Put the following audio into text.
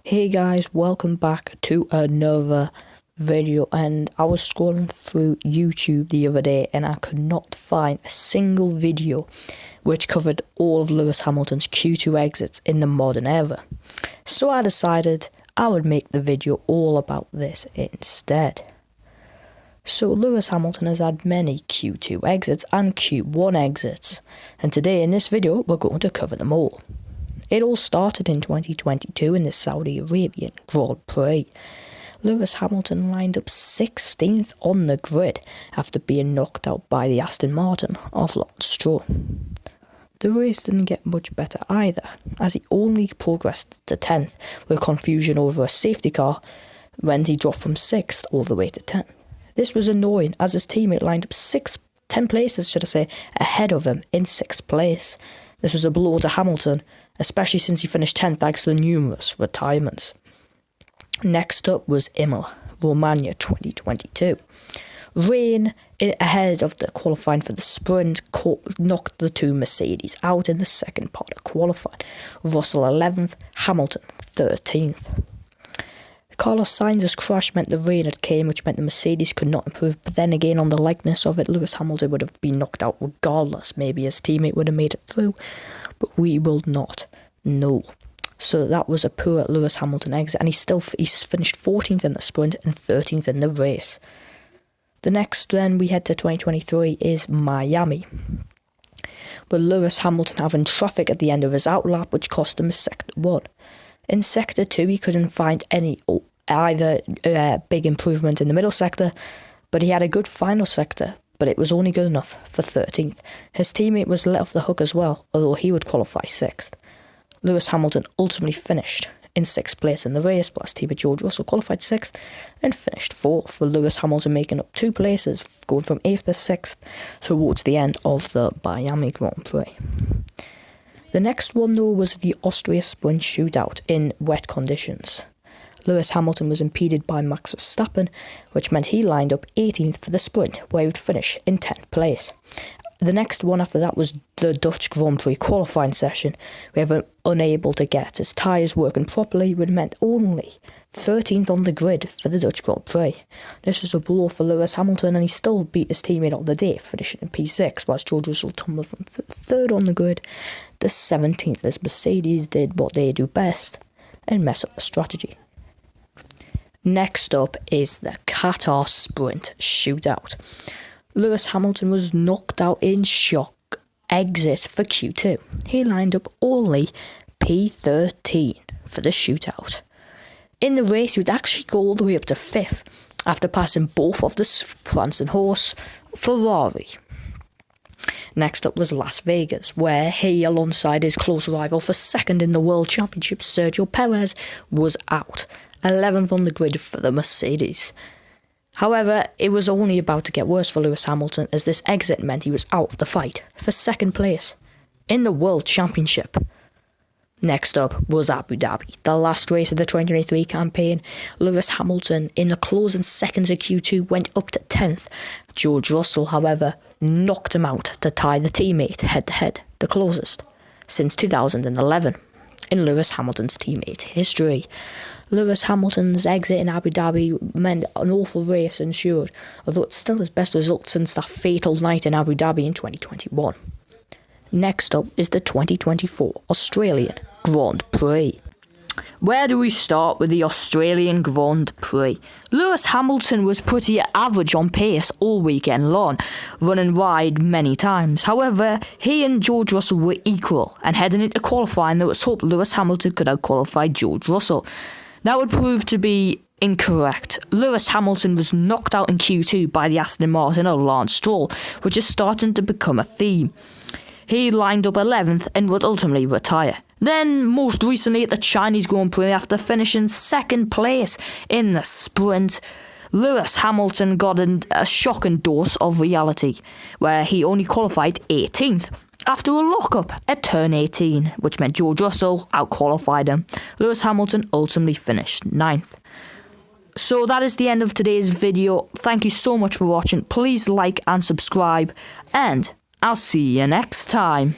Hey guys, welcome back to another video. And I was scrolling through YouTube the other day and I could not find a single video which covered all of Lewis Hamilton's Q2 exits in the modern era. So I decided I would make the video all about this instead. So Lewis Hamilton has had many Q2 exits and Q1 exits, and today in this video we're going to cover them all. It all started in 2022 in the Saudi Arabian Grand Prix. Lewis Hamilton lined up 16th on the grid after being knocked out by the Aston Martin of Lance Stroll. The race didn't get much better either, as he only progressed to 10th with confusion over a safety car when he dropped from 6th all the way to 10th. This was annoying as his teammate lined up 10 places ahead of him in 6th place. This was a blow to Hamilton, especially since he finished 10th thanks to the numerous retirements. Next up was Imola, Romagna 2022. Rain ahead of the qualifying for the sprint knocked the two Mercedes out in the second part of qualifying. Russell 11th, Hamilton 13th. Carlos Sainz's crash meant the rain had came, which meant the Mercedes could not improve. But then again, on the likeness of it, Lewis Hamilton would have been knocked out regardless. Maybe his teammate would have made it through, but we will not know. So that was a poor Lewis Hamilton exit, and he's finished 14th in the sprint and 13th in the race. The next then we head to 2023 is Miami, with Lewis Hamilton having traffic at the end of his outlap, which cost him Sector 1. In Sector 2, he couldn't find either big improvement in the middle sector, but he had a good final sector, but it was only good enough for 13th. His teammate was let off the hook as well, although he would qualify 6th. Lewis Hamilton ultimately finished in 6th place in the race, but his teammate George Russell qualified 6th and finished 4th, with Lewis Hamilton making up 2 places, going from 8th to 6th towards the end of the Miami Grand Prix. The next one though was the Austria Sprint Shootout in wet conditions. Lewis Hamilton was impeded by Max Verstappen, which meant he lined up 18th for the sprint, where he would finish in 10th place. The next one after that was the Dutch Grand Prix qualifying session, where he was unable to get his tyres working properly, which meant only 13th on the grid for the Dutch Grand Prix. This was a blow for Lewis Hamilton, and he still beat his teammate on the day, finishing in P6, whilst George Russell tumbled from 3rd on the grid to 17th as Mercedes did what they do best and mess up the strategy. Next up is the Qatar Sprint Shootout. Lewis Hamilton was knocked out in shock exit for Q2. He lined up only P13 for the shootout. In the race, he would actually go all the way up to 5th after passing both of the prancing horse Ferrari. Next up was Las Vegas, where he, alongside his close rival for 2nd in the World Championship, Sergio Perez, was out, 11th on the grid for the Mercedes. However, it was only about to get worse for Lewis Hamilton, as this exit meant he was out of the fight for 2nd place in the World Championship. Next up was Abu Dhabi, the last race of the 2023 campaign. Lewis Hamilton, in the closing seconds of Q2, went up to 10th. George Russell, however, knocked him out to tie the teammate head-to-head, the closest since 2011 in Lewis Hamilton's teammate history. Lewis Hamilton's exit in Abu Dhabi meant an awful race ensued, although it's still his best result since that fatal night in Abu Dhabi in 2021. Next up is the 2024 Australian Grand Prix. Where do we start with the Australian Grand Prix? Lewis Hamilton was pretty average on pace all weekend long, running wide many times. However, he and George Russell were equal, and heading into qualifying there was hope Lewis Hamilton could have qualified George Russell. That would prove to be incorrect. Lewis Hamilton was knocked out in Q2 by the Aston Martin of Lance Stroll, which is starting to become a theme. He lined up 11th and would ultimately retire. Then, most recently at the Chinese Grand Prix, after finishing 2nd place in the sprint, Lewis Hamilton got a shocking dose of reality, where he only qualified 18th. After a lock-up at turn 18, which meant George Russell out-qualified him, Lewis Hamilton ultimately finished 9th. So that is the end of today's video. Thank you so much for watching. Please like and subscribe, and I'll see you next time.